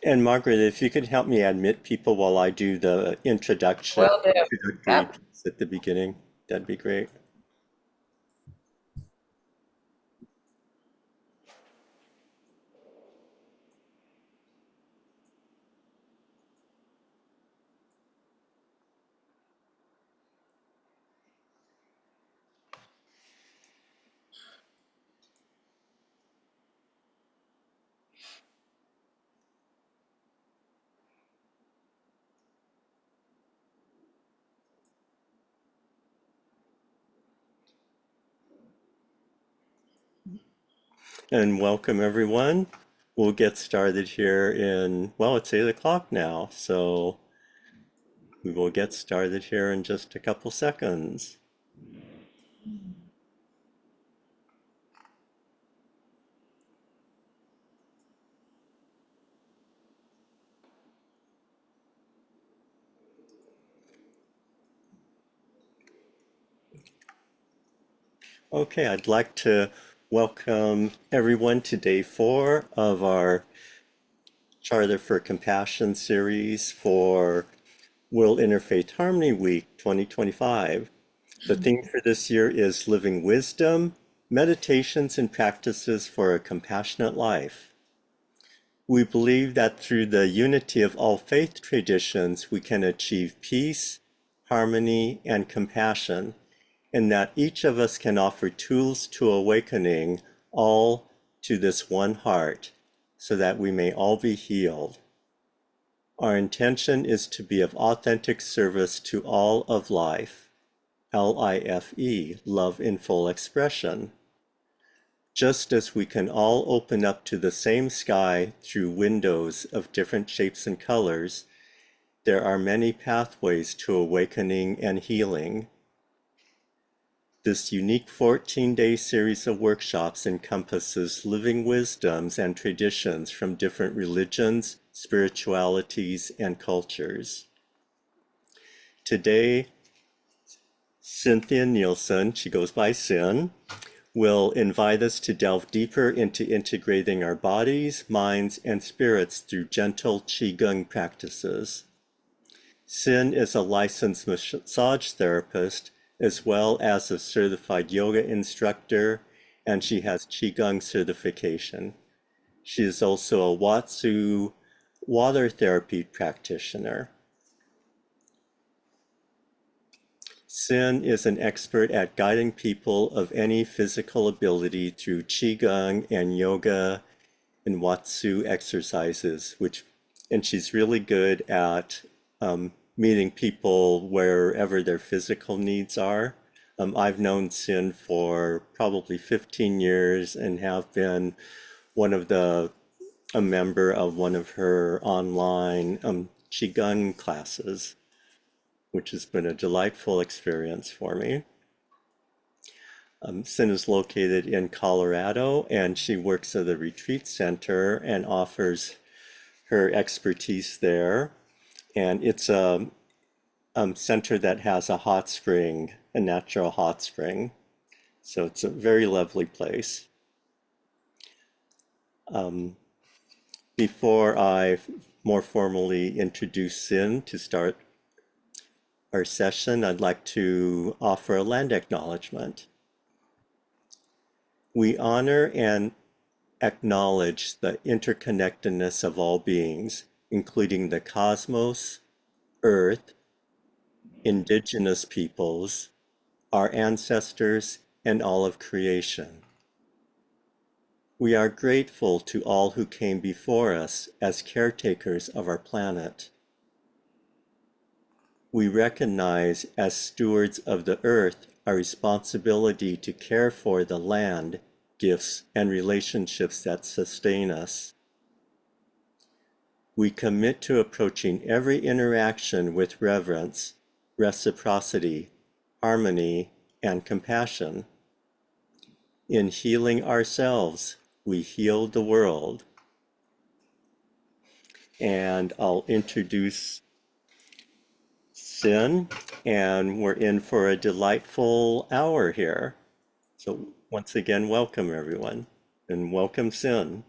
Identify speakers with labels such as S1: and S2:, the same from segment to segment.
S1: And Margaret, if you could help me admit people while I do the
S2: Will do.
S1: introductory
S2: Yep.
S1: piece at the beginning, that'd be great. And welcome everyone. We'll get started here in, well, it's 8 o'clock now, so we will get started here in just a couple seconds. Okay, I'd like to welcome everyone to day 4 of our Charter for Compassion series for World Interfaith Harmony Week 2025. The theme for this year is Living Wisdom, Meditations and Practices for a Compassionate Life. We believe that through the unity of all faith traditions, we can achieve peace, harmony, and compassion, and that each of us can offer tools to awakening all to this one heart, so that we may all be healed. Our intention is to be of authentic service to all of life, LIFE, love in full expression. Just as we can all open up to the same sky through windows of different shapes and colors, there are many pathways to awakening and healing. This unique 14-day series of workshops encompasses living wisdoms and traditions from different religions, spiritualities, and cultures. Today, Cynn Nielsen, she goes by Cynn, will invite us to delve deeper into integrating our bodies, minds, and spirits through gentle QiGong practices. Cynn is a licensed massage therapist as well as a certified yoga instructor, and she has QiGong certification. She is also a Watsu water therapy practitioner. Cynn is an expert at guiding people of any physical ability through Qigong and yoga and Watsu exercises, and she's really good at meeting people wherever their physical needs are. I've known Cynn for probably 15 years and have been a member of one of her online Qigong classes, which has been a delightful experience for me. Cynn is located in Colorado, and she works at a retreat center and offers her expertise there. And it's a center that has a hot spring, a natural hot spring. So it's a very lovely place. Before I more formally introduce Cynn to start our session, I'd like to offer a land acknowledgement. We honor and acknowledge the interconnectedness of all beings, including the cosmos, Earth, indigenous peoples, our ancestors, and all of creation. We are grateful to all who came before us as caretakers of our planet. We recognize as stewards of the earth our responsibility to care for the land, gifts, and relationships that sustain us. We commit to approaching every interaction with reverence, reciprocity, harmony, and compassion. In healing ourselves, we heal the world. And I'll introduce Cynn, and we're in for a delightful hour here. So once again, welcome everyone, and welcome Cynn.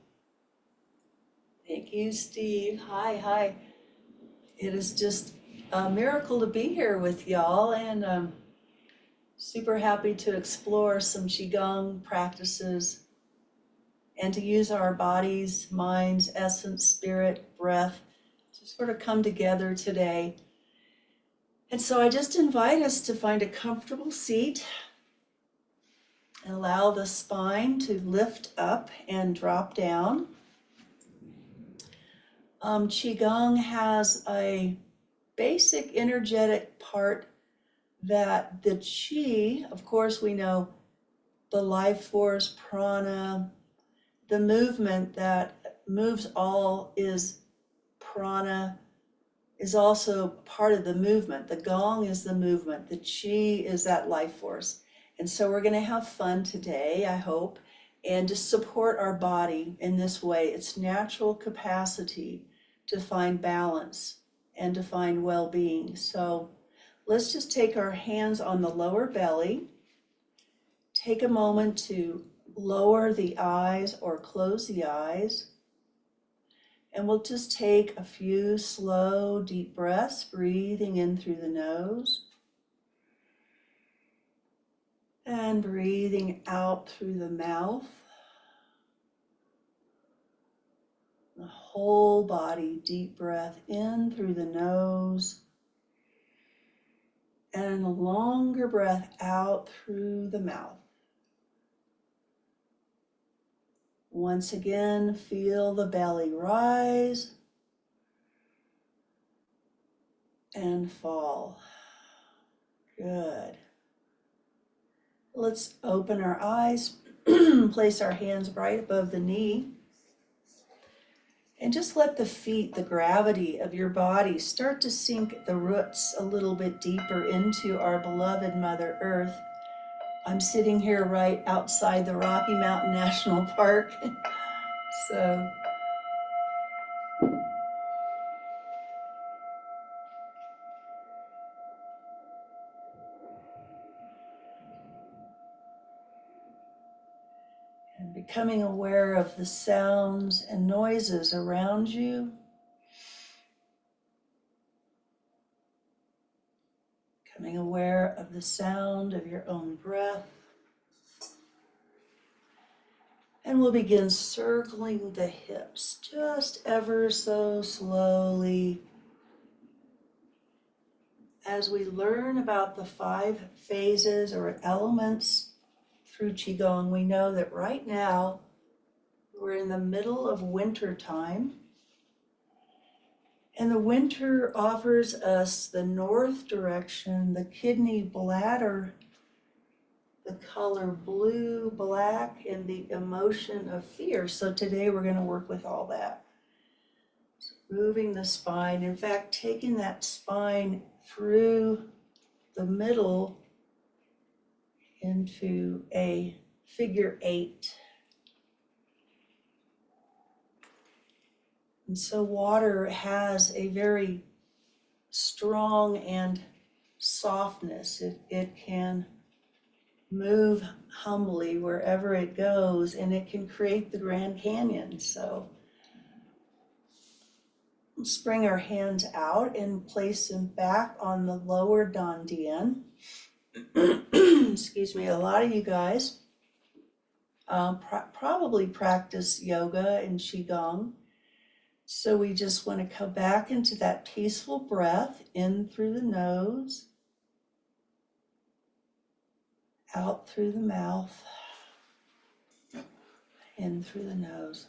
S2: Thank you, Steve. Hi, hi. It is just a miracle to be here with y'all, and super happy to explore some Qigong practices and to use our bodies, minds, essence, spirit, breath to sort of come together today. And so I just invite us to find a comfortable seat and allow the spine to lift up and drop down. Qigong has a basic energetic part that the Qi, of course, we know the life force, prana, the movement that moves all is prana, is also part of the movement. The gong is the movement. The Qi is that life force. And so we're going to have fun today, I hope, and to support our body in this way, its natural capacity to find balance and to find well-being. So let's just take our hands on the lower belly. Take a moment to lower the eyes or close the eyes. And we'll just take a few slow, deep breaths, breathing in through the nose and breathing out through the mouth. The whole body, deep breath in through the nose and a longer breath out through the mouth. Once again, feel the belly rise and fall. Good. Let's open our eyes, place our hands right above the knee, and just let the feet, the gravity of your body, start to sink the roots a little bit deeper into our beloved Mother Earth. I'm sitting here right outside the Rocky Mountain National Park. So and becoming aware of the sounds and noises around you. Becoming aware of the sound of your own breath. And we'll begin circling the hips just ever so slowly as we learn about the 5 phases or elements through Qigong. We know that right now we're in the middle of winter time, and the winter offers us the north direction, the kidney bladder, the color blue, black, and the emotion of fear. So today we're going to work with all that. So moving the spine, in fact, taking that spine through the middle into a figure 8. And so water has a very strong and softness. It can move humbly wherever it goes, and it can create the Grand Canyon. So let's bring our hands out and place them back on the lower dantian. Excuse me, a lot of you guys probably practice yoga and Qigong. So we just want to come back into that peaceful breath in through the nose, out through the mouth, in through the nose.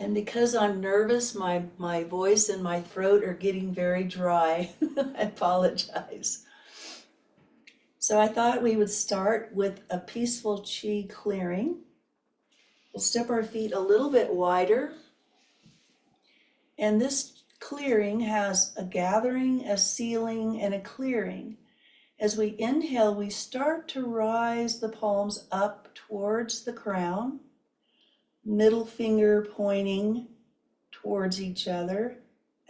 S2: And because I'm nervous, my voice and my throat are getting very dry. I apologize. So I thought we would start with a peaceful Qi clearing. We'll step our feet a little bit wider. And this clearing has a gathering, a sealing, and a clearing. As we inhale, we start to rise the palms up towards the crown, middle finger pointing towards each other,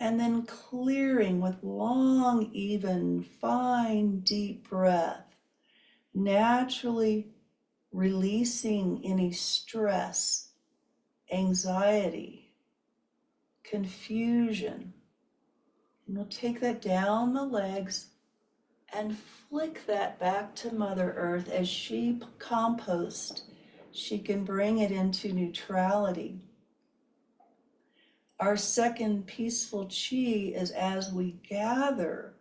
S2: and then clearing with long, even, fine, deep breath. Naturally releasing any stress, anxiety, confusion. And we'll take that down the legs and flick that back to Mother Earth as she composts. She can bring it into neutrality. Our second peaceful chi is as we gather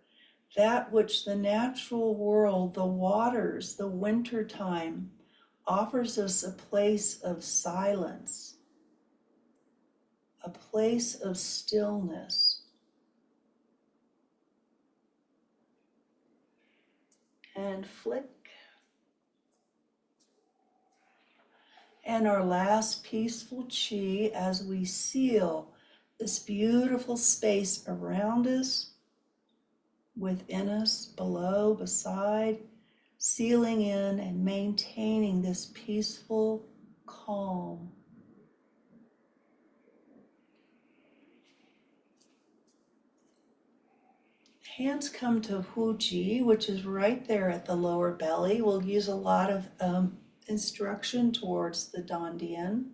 S2: that which the natural world, the waters, the winter time, offers us a place of silence, a place of stillness. And flick. And our last peaceful chi as we seal this beautiful space around us, within us, below, beside, sealing in and maintaining this peaceful calm. Hands come to Huji, which is right there at the lower belly. We'll use a lot of instruction towards the Dandian.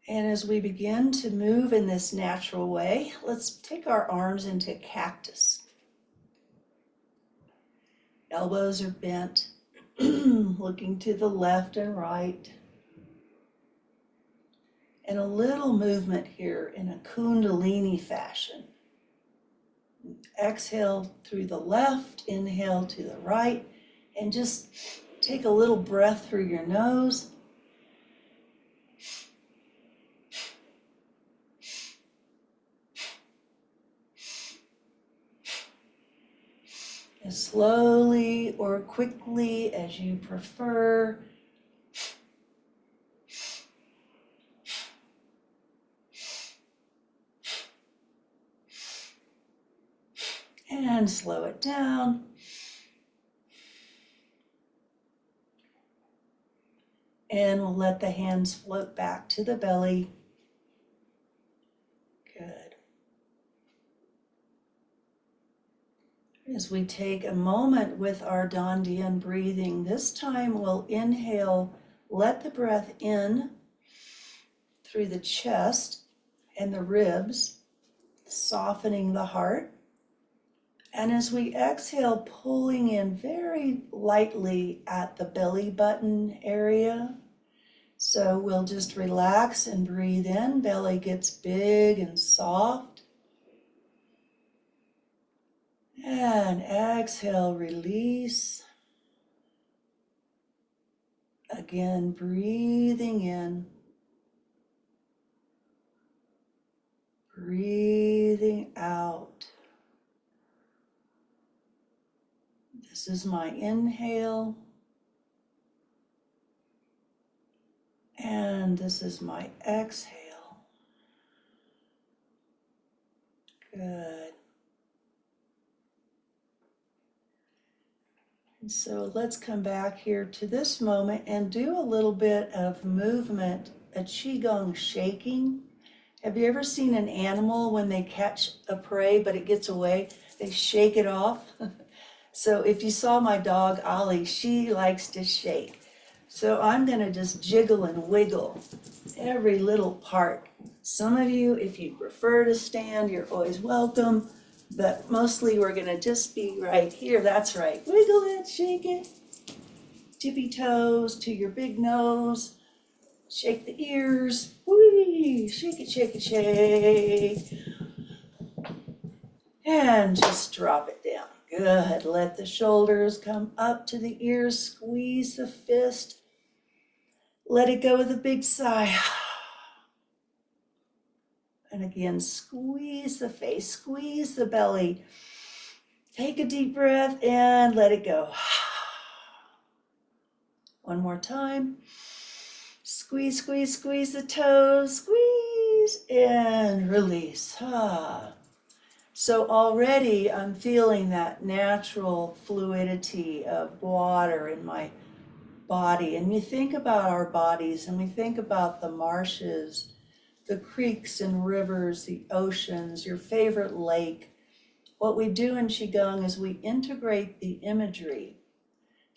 S2: And as we begin to move in this natural way, let's take our arms into cactus. Elbows are bent, looking to the left and right. And a little movement here in a Kundalini fashion. Exhale through the left, inhale to the right, and just take a little breath through your nose. As slowly or quickly as you prefer. And slow it down. And we'll let the hands float back to the belly. Good. As we take a moment with our Dandian breathing, this time we'll inhale, let the breath in through the chest and the ribs, softening the heart. And as we exhale, pulling in very lightly at the belly button area. So we'll just relax and breathe in. Belly gets big and soft. And exhale, release. Again, breathing in. Breathing out. This is my inhale. And this is my exhale. Good. And so let's come back here to this moment and do a little bit of movement, a Qigong shaking. Have you ever seen an animal when they catch a prey but it gets away? They shake it off. So if you saw my dog Ollie, she likes to shake. So I'm going to just jiggle and wiggle every little part. Some of you, if you prefer to stand, you're always welcome. But mostly we're going to just be right here. That's right. Wiggle it, shake it. Tippy toes to your big nose. Shake the ears. Whee! Shake it, shake it, shake. And just drop it down. Good. Let the shoulders come up to the ears. Squeeze the fist. Let it go with a big sigh. And again, squeeze the face, squeeze the belly. Take a deep breath and let it go. One more time. Squeeze, squeeze, squeeze the toes. Squeeze and release. So already I'm feeling that natural fluidity of water in my body. And we think about our bodies and we think about the marshes, the creeks and rivers, the oceans, your favorite lake. What we do in Qigong is we integrate the imagery.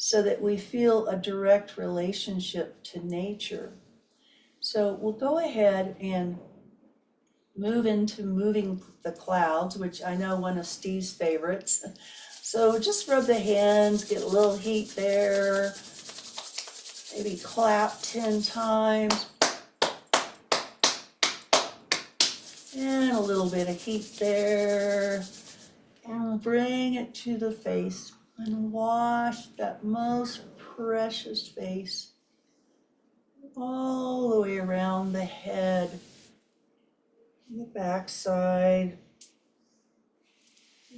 S2: so that we feel a direct relationship to nature. So we'll go ahead and move into moving the clouds, which I know one of Steve's favorites. So just rub the hands, get a little heat there, maybe clap 10 times, and a little bit of heat there, and bring it to the face and wash that most precious face all the way around the head, the backside,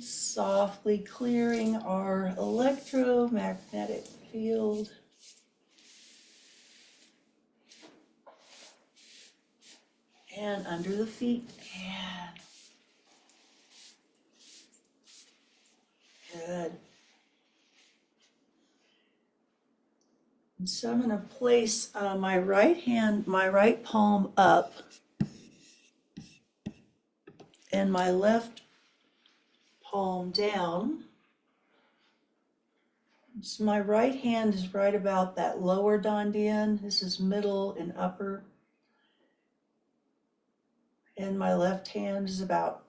S2: softly clearing our electromagnetic field. And under the feet, and good. And so I'm gonna place my right palm up and my left palm down. So my right hand is right about that lower dantian. This is middle and upper. And my left hand is about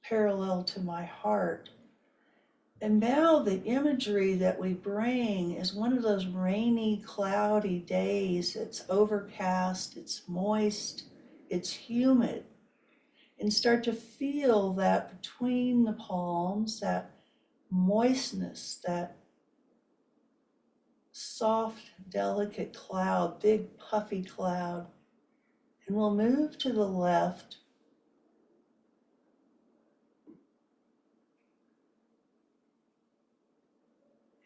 S2: parallel to my heart. And now the imagery that we bring is one of those rainy, cloudy days. It's overcast, it's moist, it's humid. And start to feel that between the palms, that moistness, that soft, delicate cloud, big puffy cloud. And we'll move to the left.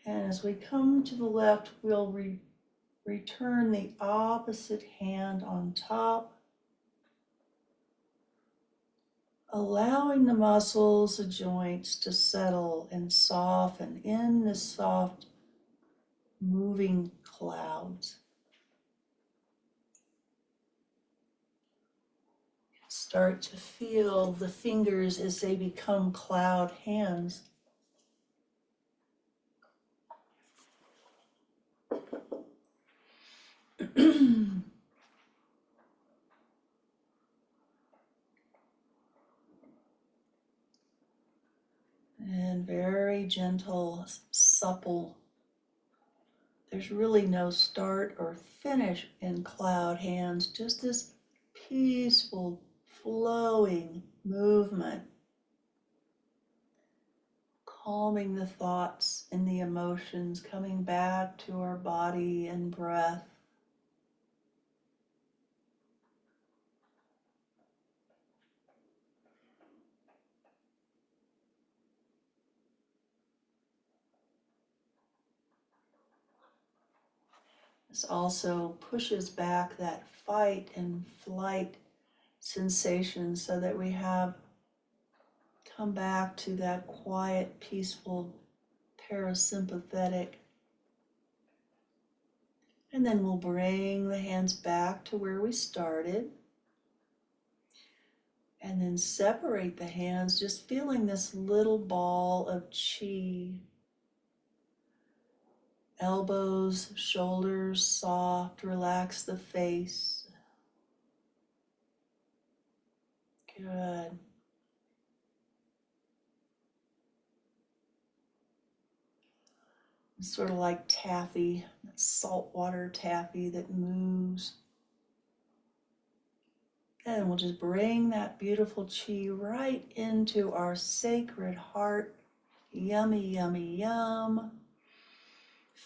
S2: And as we come to the left, we'll return the opposite hand on top, allowing the muscles, the joints to settle and soften in this soft, moving clouds. Start to feel the fingers as they become cloud hands. And very gentle, supple. There's really no start or finish in cloud hands, just this peaceful, flowing movement, calming the thoughts and the emotions, coming back to our body and breath. This also pushes back that fight and flight sensation so that we have come back to that quiet, peaceful, parasympathetic. And then we'll bring the hands back to where we started. And then separate the hands, just feeling this little ball of chi. Elbows, shoulders soft, relax the face. Good. It's sort of like taffy, saltwater taffy that moves. And we'll just bring that beautiful chi right into our sacred heart. Yummy, yummy, yum.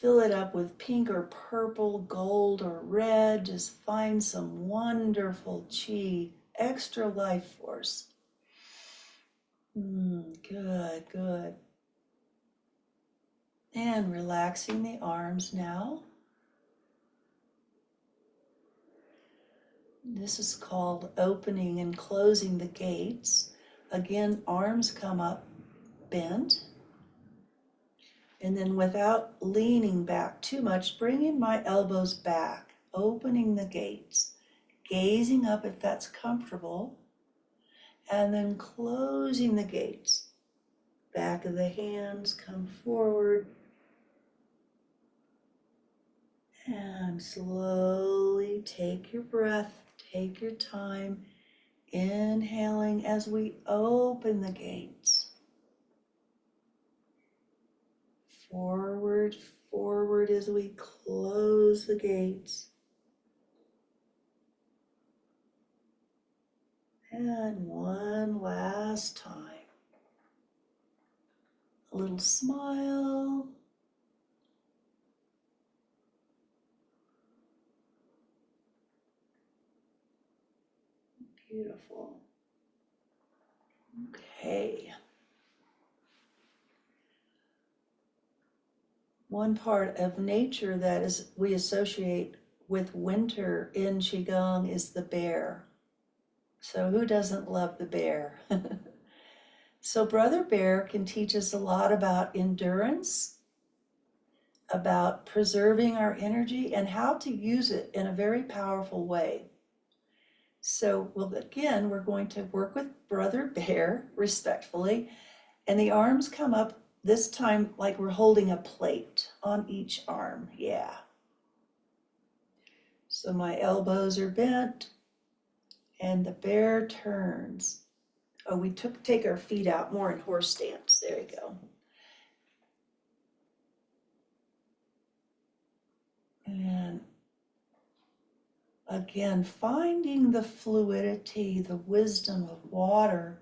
S2: Fill it up with pink or purple, gold or red. Just find some wonderful chi, extra life force. Good, good. And relaxing the arms now. This is called opening and closing the gates. Again, arms come up, bent. And then without leaning back too much, bringing my elbows back, opening the gates, gazing up if that's comfortable, and then closing the gates. Back of the hands come forward. And slowly take your breath, take your time, inhaling as we open the gates. Forward, forward as we close the gates. And one last time. A little smile. Beautiful. Okay. One part of nature that we associate with winter in Qigong is the bear. So who doesn't love the bear? So Brother Bear can teach us a lot about endurance, about preserving our energy, and how to use it in a very powerful way. So, well, again, we're going to work with Brother Bear respectfully, and the arms come up this time like we're holding a plate on each arm. Yeah. So my elbows are bent, and the bear turns. Oh, we take our feet out more in horse stance. There you go. And again, finding the fluidity, the wisdom of water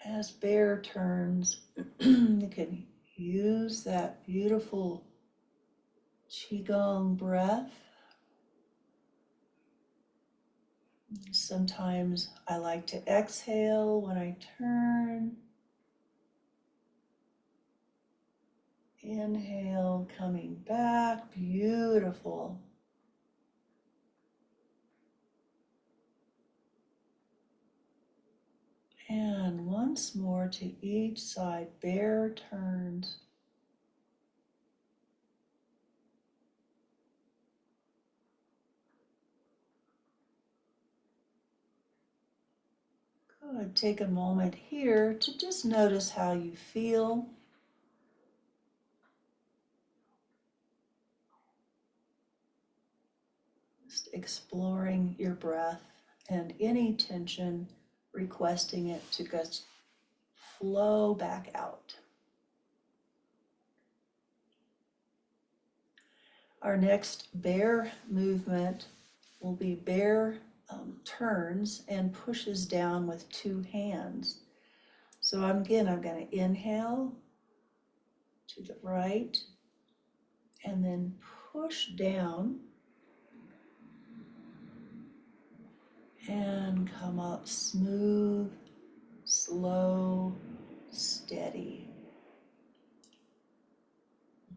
S2: as bear turns. You can use that beautiful Qigong breath. Sometimes I like to exhale when I turn. Inhale, coming back, beautiful. And once more to each side, bear turns. Good. Take a moment here to just notice how you feel. Just exploring your breath and any tension, requesting it to just flow back out. Our next bear movement will be bear turns and pushes down with two hands. So I'm going to inhale to the right and then push down and come up smooth, slow, steady.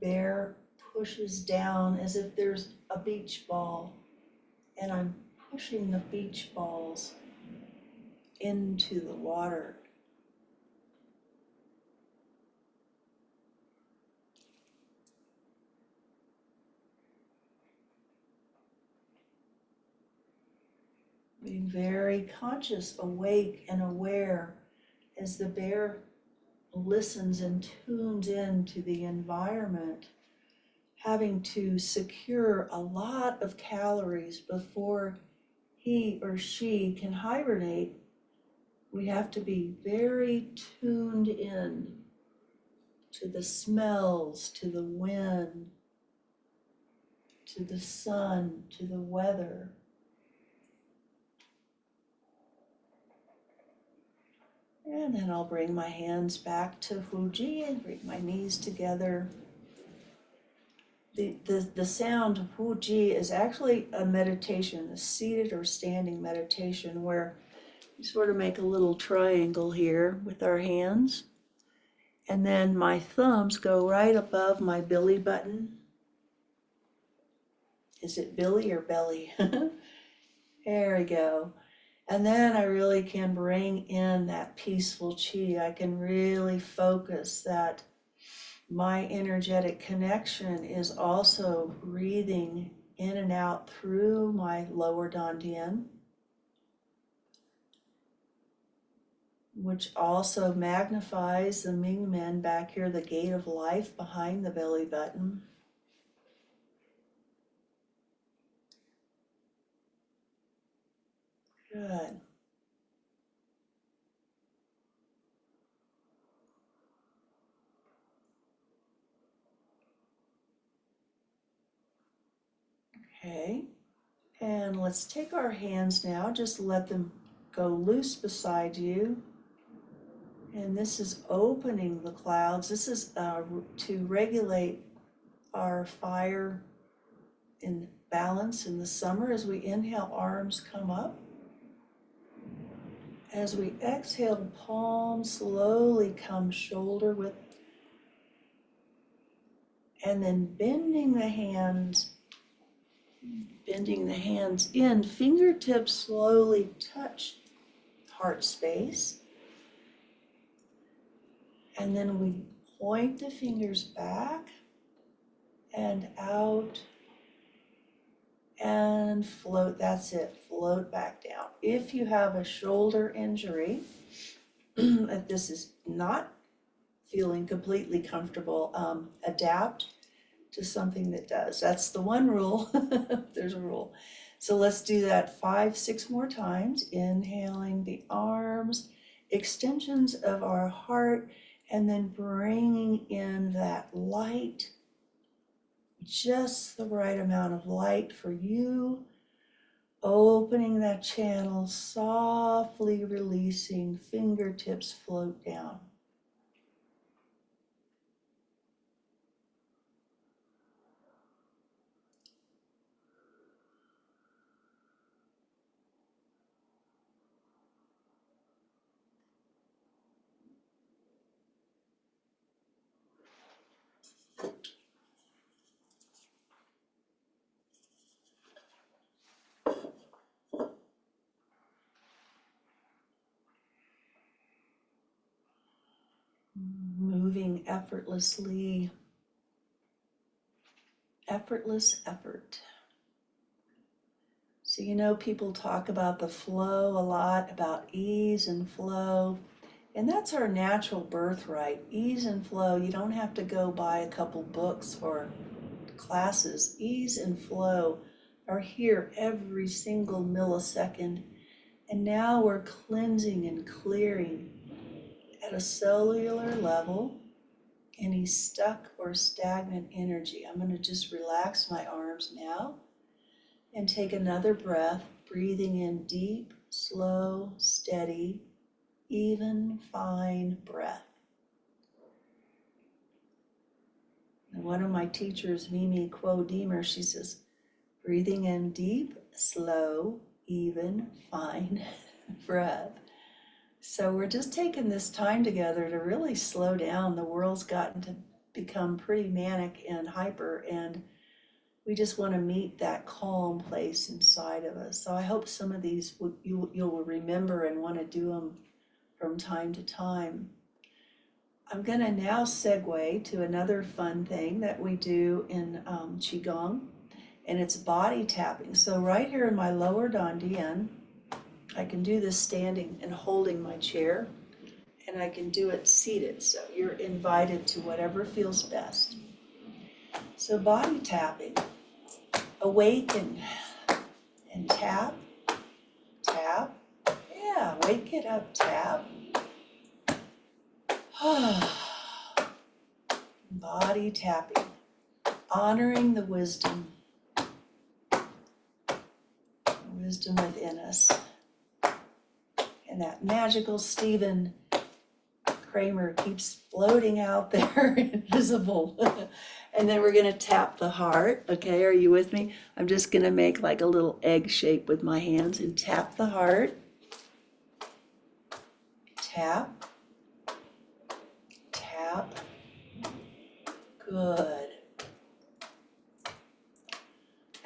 S2: Bear pushes down as if there's a beach ball, and I'm pushing the beach balls into the water. Being very conscious, awake, and aware as the bear listens and tunes into the environment, having to secure a lot of calories before he or she can hibernate. We have to be very tuned in to the smells, to the wind, to the sun, to the weather. And then I'll bring my hands back to Fuji and bring my knees together. The sound of Fuji is actually a meditation, a seated or standing meditation, where we sort of make a little triangle here with our hands. And then my thumbs go right above my belly button. Is it Billy or belly? There we go. And then I really can bring in that peaceful chi. I can really focus that my energetic connection is also breathing in and out through my lower dantian. which also magnifies the Ming Men back here, the gate of life behind the belly button. Good. Okay. And let's take our hands now, just let them go loose beside you. And this is opening the clouds. This is to regulate our fire in balance in the summer. As we inhale, arms come up. As we exhale, palms slowly come shoulder width. And then bending the hands in, fingertips slowly touch heart space. And then we point the fingers back and out and float. That's it, float back down. If you have a shoulder injury, if this is not feeling completely comfortable, adapt to something that does. That's the one rule. There's a rule. So let's do that 5, 6 more times. Inhaling the arms, extensions of our heart, and then bringing in that light, just the right amount of light for you. Opening that channel, softly releasing, fingertips float down. Moving effortlessly, effortless effort. So you know, people talk about the flow a lot, about ease and flow, and that's our natural birthright, ease and flow. You don't have to go buy a couple books or classes. Ease and flow are here every single millisecond, and now we're cleansing and clearing at a cellular level any stuck or stagnant energy. I'm going to just relax my arms now and take another breath, breathing in deep, slow, steady, even, fine breath. And one of my teachers, Mimi Quo Deemer, she says, breathing in deep, slow, even, fine breath. So we're just taking this time together to really slow down. The world's gotten to become pretty manic and hyper, and we just want to meet that calm place inside of us. So I hope some of these you'll remember and want to do them from time to time. I'm going to now segue to another fun thing that we do in Qigong, and it's body tapping. So right here in my lower dantian, I can do this standing and holding my chair, and I can do it seated. So you're invited to whatever feels best. So body tapping, awaken and tap, tap. Yeah, wake it up, tap. Body tapping, honoring the wisdom within us. And that magical Stephen Kramer keeps floating out there, invisible. And then we're going to tap the heart. Okay, are you with me? I'm just going to make like a little egg shape with my hands and tap the heart. Tap. Tap. Good.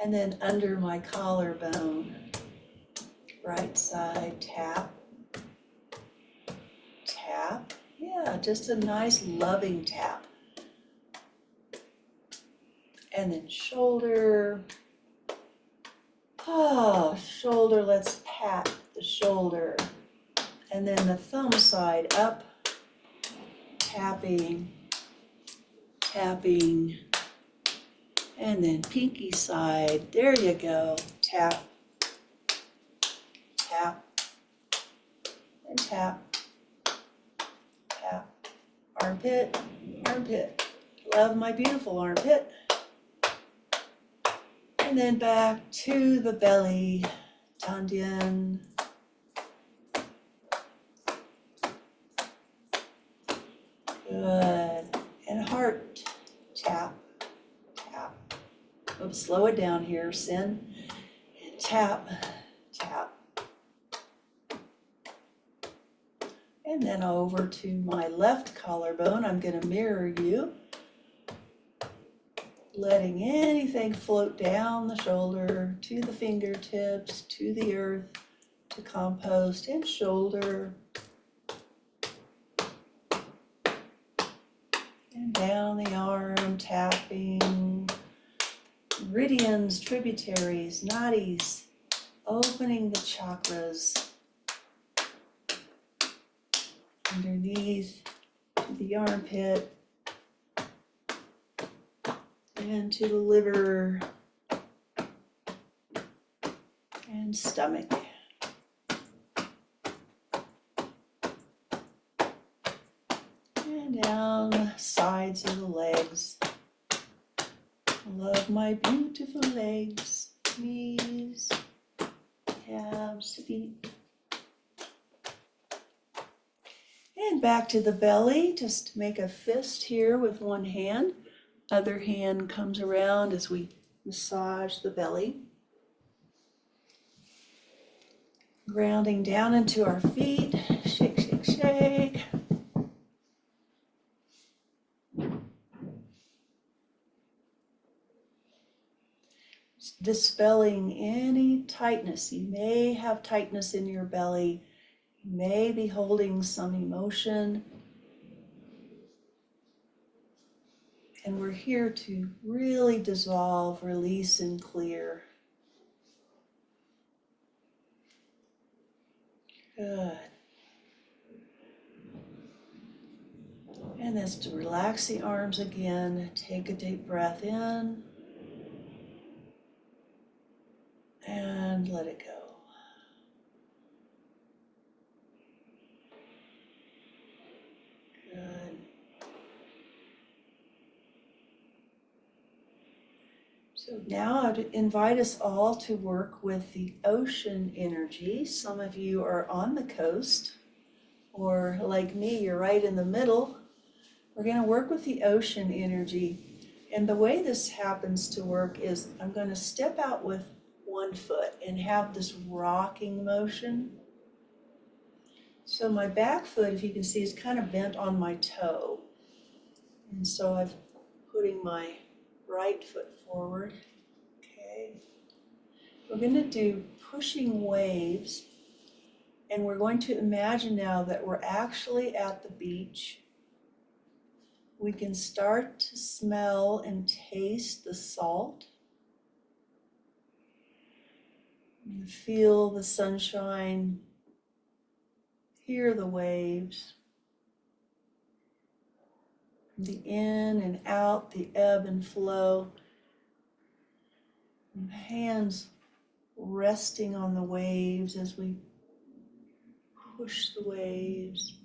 S2: And then under my collarbone, right side, tap. Tap. Yeah, just a nice loving tap. And then shoulder. Oh, shoulder, let's pat the shoulder. And then the thumb side up, tapping, tapping. And then pinky side, there you go. Tap, tap, and tap, tap. Armpit, armpit. Love my beautiful armpit. And then back to the belly, Dandian. Good. And heart, tap, tap. Oops, slow it down here, Cynn. And tap, tap. And then over to my left collarbone, I'm going to mirror you. Letting anything float down the shoulder to the fingertips, to the earth, to compost and shoulder. And down the arm, tapping. Meridians, tributaries, nadis, opening the chakras. Underneath the armpit. And to the liver and stomach. And down the sides of the legs. I love my beautiful legs, knees, calves, feet. And back to the belly, just make a fist here with one hand. Other hand comes around as we massage the belly. Grounding down into our feet. Shake, shake, shake. Dispelling any tightness. You may have tightness in your belly. You may be holding some emotion. And we're here to really dissolve, release, and clear. Good. And that's to relax the arms again. Take a deep breath in. And let it go. Good. So now I'd invite us all to work with the ocean energy. Some of you are on the coast, or like me, you're right in the middle. We're going to work with the ocean energy. And the way this happens to work is I'm going to step out with one foot and have this rocking motion. So my back foot, if you can see, is kind of bent on my toe. And so I'm putting my right foot forward. Okay. We're going to do pushing waves. And we're going to imagine now that we're actually at the beach. We can start to smell and taste the salt. And feel the sunshine, hear the waves, the in and out, the ebb and flow. And hands resting on the waves as we push the waves.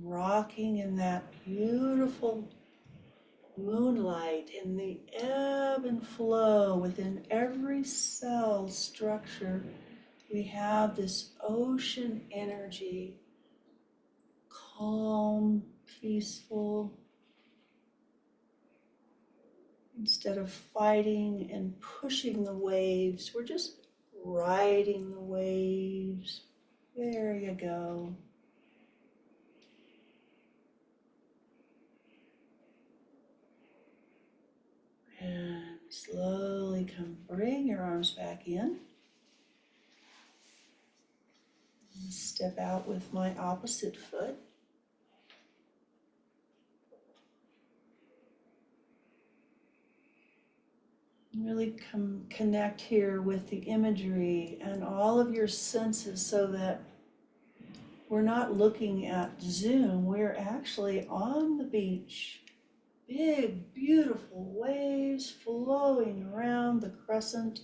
S2: Rocking in that beautiful moonlight, in the ebb and flow within every cell structure. We have this ocean energy, calm, peaceful. Instead of fighting and pushing the waves, we're just riding the waves. There you go. And slowly bring your arms back in. Step out with my opposite foot. Really connect here with the imagery and all of your senses so that we're not looking at Zoom, we're actually on the beach. Big, beautiful waves flowing around the crescent.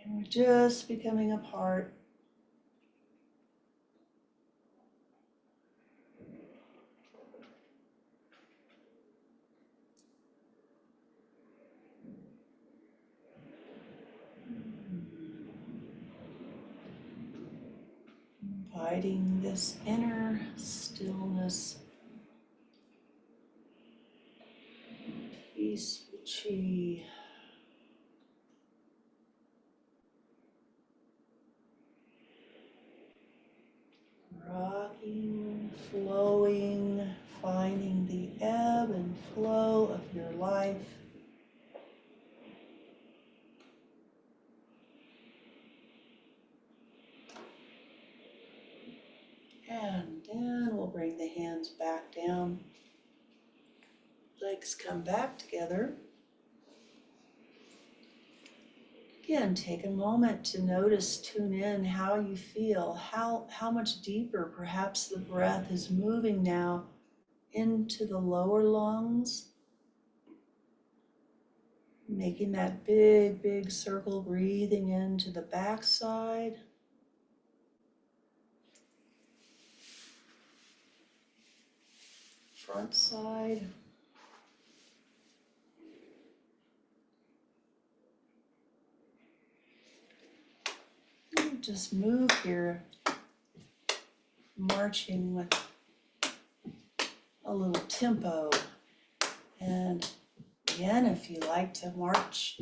S2: And we're just becoming a part. Inviting this inner stillness, peaceful chi. Rocking, flowing, finding the ebb and flow of your life. And then we'll bring the hands back down. Legs come back together. Again, take a moment to notice, tune in how you feel, how much deeper perhaps the breath is moving now into the lower lungs. Making that big, big circle, breathing into the backside. Front side. And just move here, marching with a little tempo. And again, if you like to march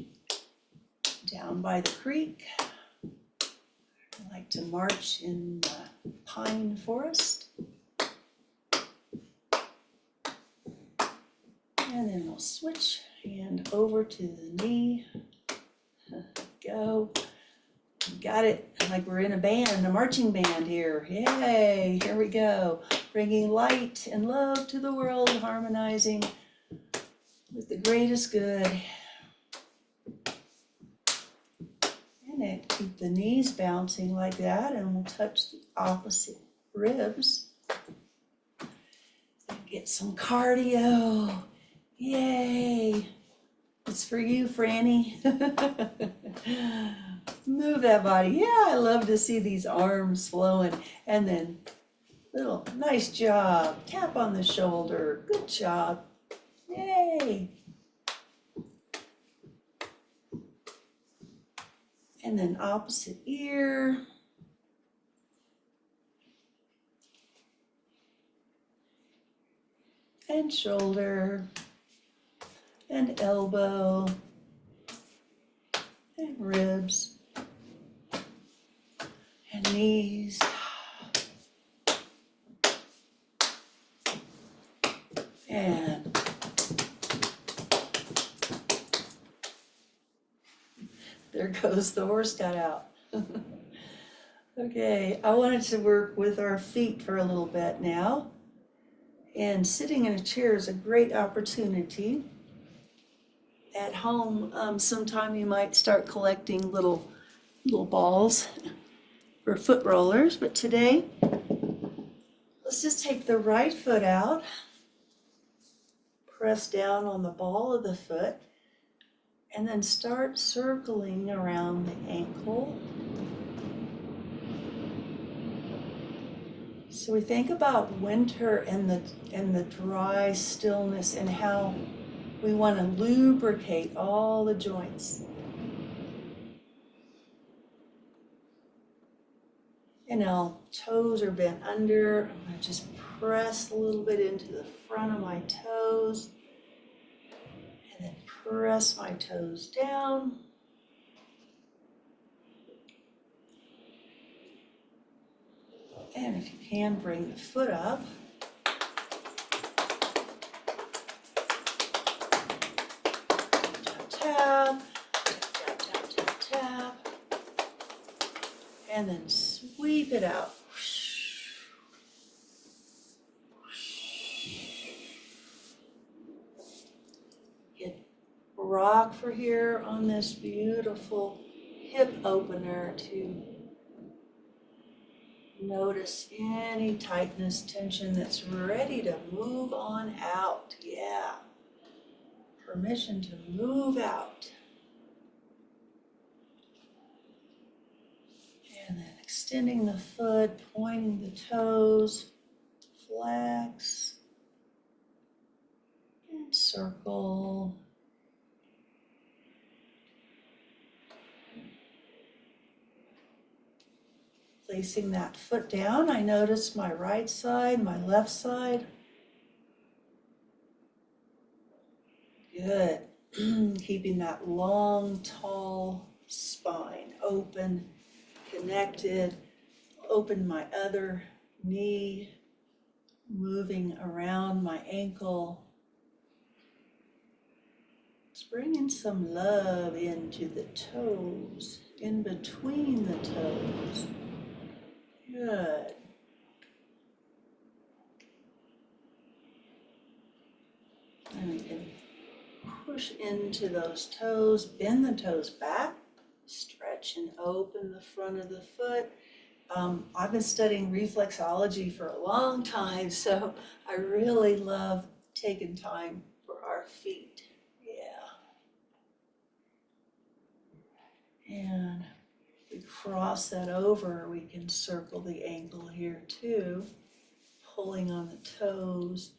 S2: down by the creek, I like to march in the pine forest. And then we'll switch hand over to the knee. Go. Got it. Like we're in a band, a marching band here. Yay, here we go. Bringing light and love to the world, harmonizing with the greatest good. And then keep the knees bouncing like that, and we'll touch the opposite ribs. And get some cardio. Yay. It's for you, Franny. Move that body. Yeah, I love to see these arms flowing. And then little, nice job. Tap on the shoulder. Good job. Yay. And then opposite ear. And shoulder. And elbow. And ribs. And knees. And there goes the horse got out. Okay, I wanted to work with our feet for a little bit now. And sitting in a chair is a great opportunity. At home, sometime you might start collecting little balls for foot rollers, but today, let's just take the right foot out, press down on the ball of the foot, and then start circling around the ankle. So we think about winter and the dry stillness and how we want to lubricate all the joints. And now toes are bent under. I'm going to just press a little bit into the front of my toes. And then press my toes down. And if you can, bring the foot up. Tap, tap, tap, tap, tap, tap. And then sweep it out. Get rock for here on this beautiful hip opener to notice any tightness, tension that's ready to move on out. Yeah. Permission to move out. And then extending the foot, pointing the toes, flex, and circle. Placing that foot down, I notice my right side, my left side. Good. Keeping that long, tall spine open, connected. Open my other knee, moving around my ankle. Just bringing some love into the toes, in between the toes. Good. And we can push into those toes, bend the toes back, stretch and open the front of the foot. I've been studying reflexology for a long time, so I really love taking time for our feet. Yeah. And we cross that over, we can circle the ankle here too, pulling on the toes.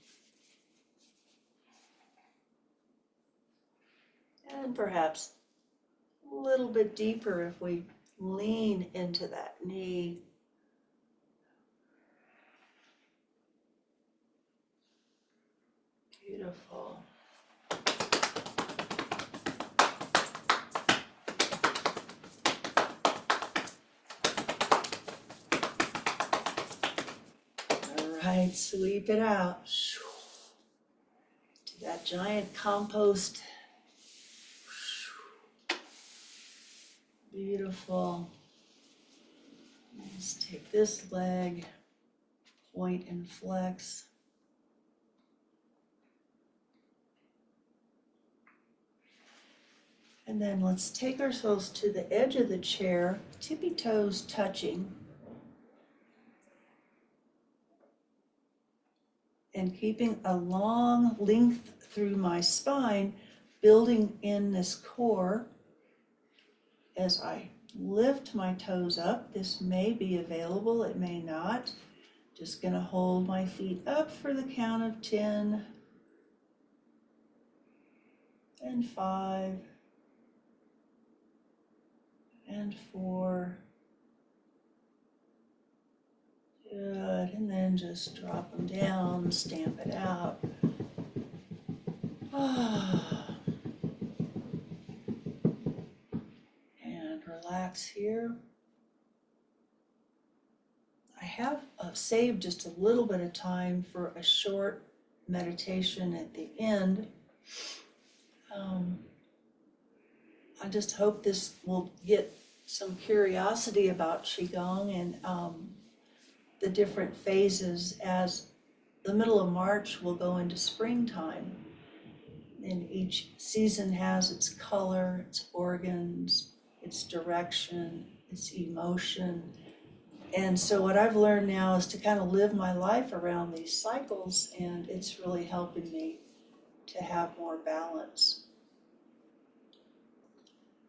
S2: And perhaps a little bit deeper if we lean into that knee. Beautiful. All right, sweep it out to that giant compost. Beautiful. Let's take this leg, point and flex. And then let's take ourselves to the edge of the chair, tippy toes touching. And keeping a long length through my spine, building in this core. As I lift my toes up, this may be available, it may not. Just gonna hold my feet up for the count of 10 and 5 and 4. Good, and then just drop them down, stamp it out. And relax here. I have saved just a little bit of time for a short meditation at the end. I just hope this will get some curiosity about Qigong and the different phases as the middle of March will go into springtime. And each season has its color, its organs, its direction, its emotion. And so what I've learned now is to kind of live my life around these cycles, and it's really helping me to have more balance.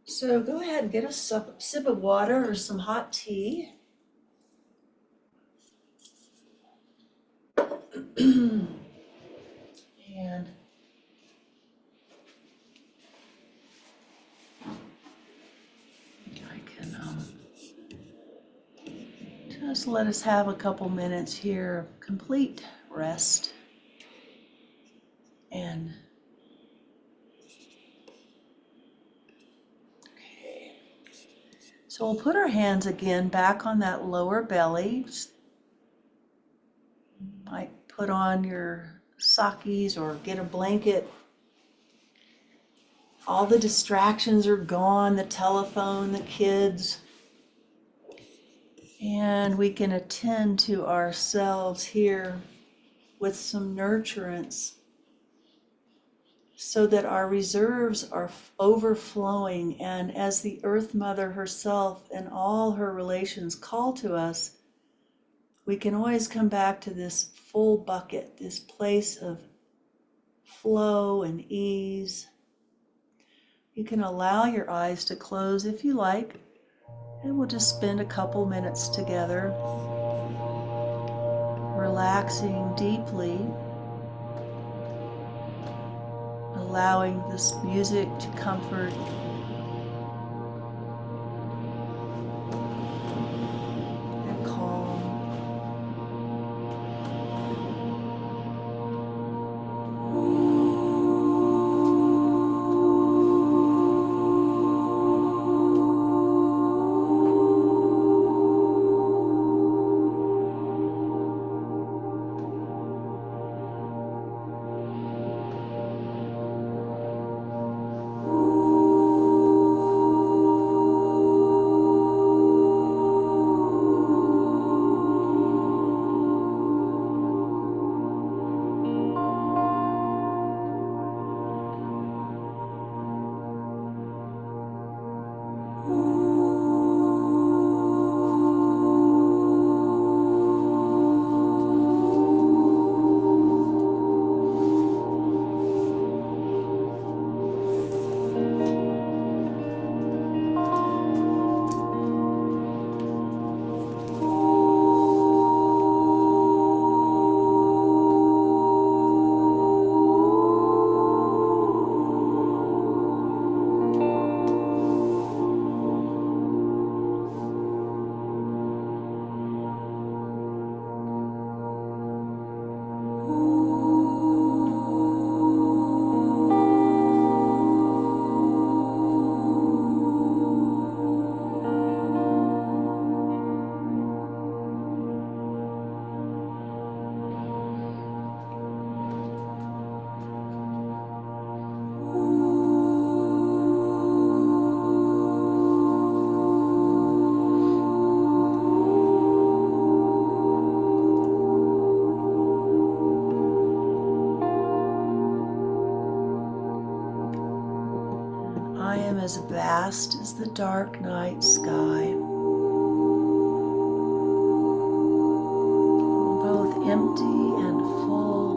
S2: So go ahead and get a sip of water or some hot tea. And I can just let us have a couple minutes here of complete rest. And okay, so we'll put our hands again back on that lower belly. Might put on your sockies or get a blanket. All the distractions are gone, the telephone, the kids. And we can attend to ourselves here with some nurturance. so that our reserves are overflowing. And as the Earth Mother herself and all her relations call to us, we can always come back to this full bucket, this place of flow and ease. You can allow your eyes to close if you like, and we'll just spend a couple minutes together, relaxing deeply, allowing this music to comfort and calm. I am as vast as the dark night sky, both empty and full.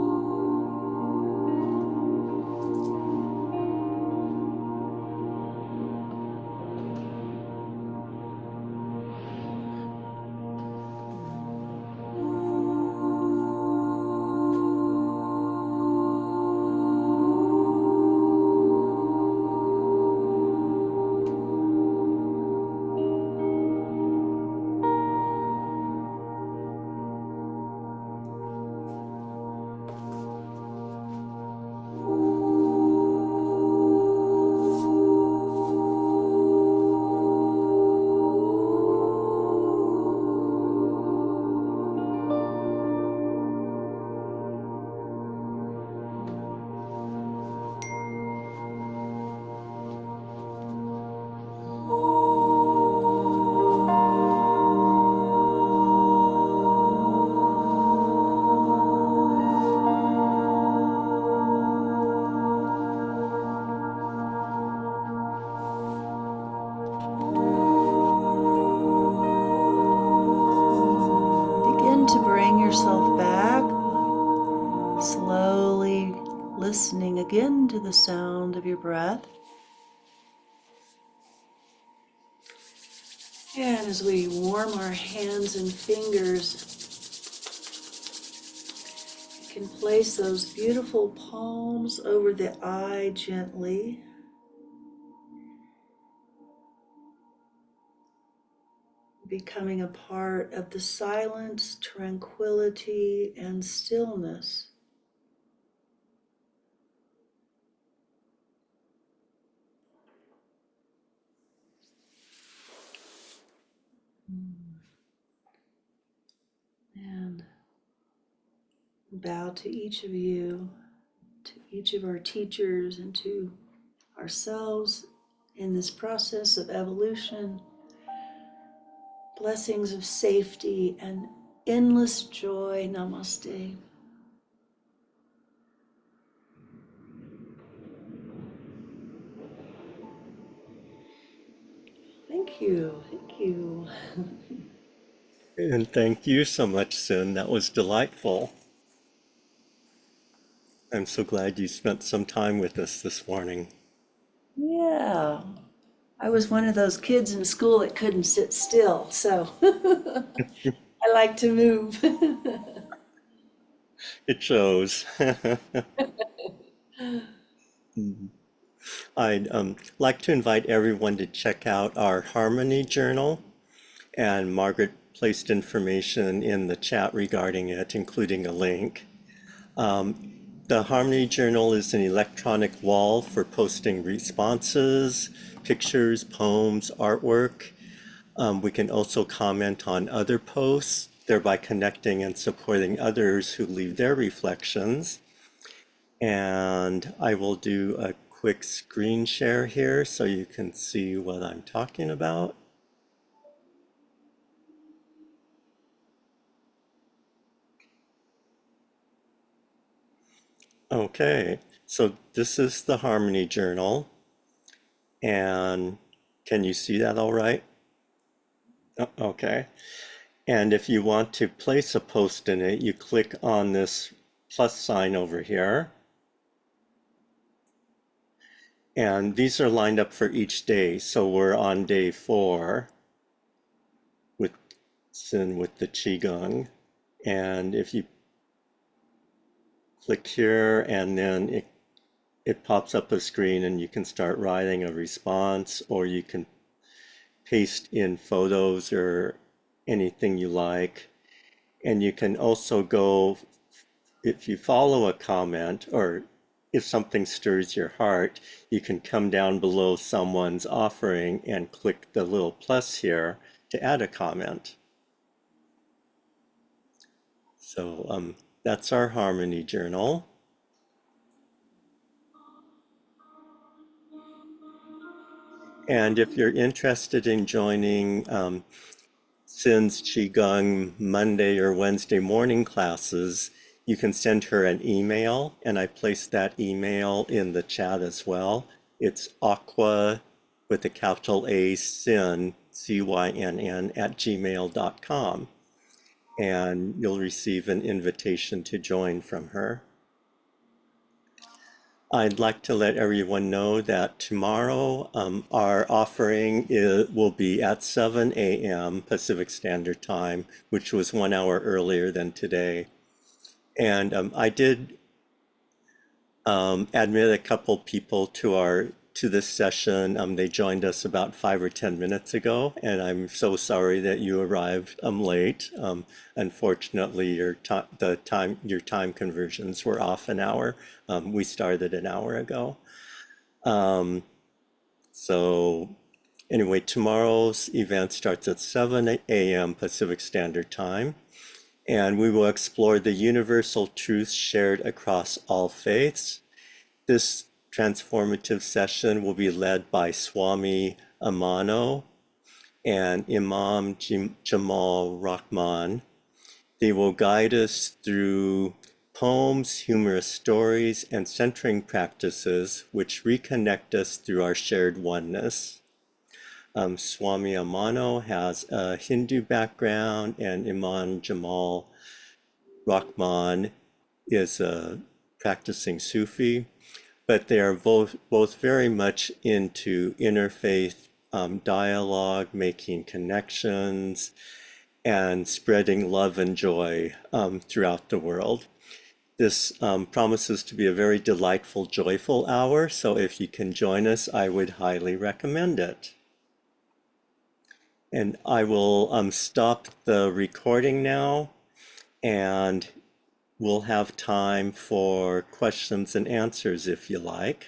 S2: Begin to bring yourself back, slowly listening again to the sound of your breath. And as we warm our hands and fingers, you can place those beautiful palms over the eye gently. Becoming a part of the silence, tranquility, and stillness. And bow to each of you, to each of our teachers, and to ourselves in this process of evolution. Blessings of safety and endless joy. Namaste. Thank you. Thank you.
S1: And thank you so much, Cynn. That was delightful. I'm so glad you spent some time with us this morning.
S2: Yeah. I was one of those kids in school that couldn't sit still, so I like to move.
S1: It shows. I'd like to invite everyone to check out our Harmony Journal, and Margaret placed information in the chat regarding it, including a link. The Harmony Journal is an electronic wall for posting responses, pictures, poems, artwork. We can also comment on other posts, thereby connecting and supporting others who leave their reflections. And I will do a quick screen share here so you can see what I'm talking about. Okay, so this is the Harmony Journal. And can you see that all right? Okay. And if you want to place a post in it, you click on this plus sign over here. And these are lined up for each day. So we're on day 4 with Cynn with the Qigong. And if you click here and then it pops up a screen and you can start writing a response, or you can paste in photos or anything you like. And you can also go, if you follow a comment or if something stirs your heart, you can come down below someone's offering and click the little plus here to add a comment. So that's our Harmony Journal. And if you're interested in joining Cynn's Qigong Monday or Wednesday morning classes, you can send her an email, and I placed that email in the chat as well. It's aqua with a capital A, Cynn, C-Y-N-N, @gmail.com. And you'll receive an invitation to join from her. I'd like to let everyone know that tomorrow our offering will be at 7 a.m. Pacific Standard Time, which was 1 hour earlier than today. And I did admit a couple people to this session. They joined us about 5 or 10 minutes ago, and I'm so sorry that you arrived late. Unfortunately, your time conversions were off an hour. We started an hour ago. So anyway, tomorrow's event starts at 7 a.m. Pacific Standard Time, and we will explore the universal truths shared across all faiths. This transformative session will be led by Swami Amano and Imam Jamal Rahman. They will guide us through poems, humorous stories, and centering practices which reconnect us through our shared oneness. Swami Amano has a Hindu background, and Imam Jamal Rahman is a practicing Sufi, but they are both very much into interfaith dialogue, making connections, and spreading love and joy throughout the world. This promises to be a very delightful, joyful hour, so if you can join us, I would highly recommend it. And I will stop the recording now, and we'll have time for questions and answers if you like.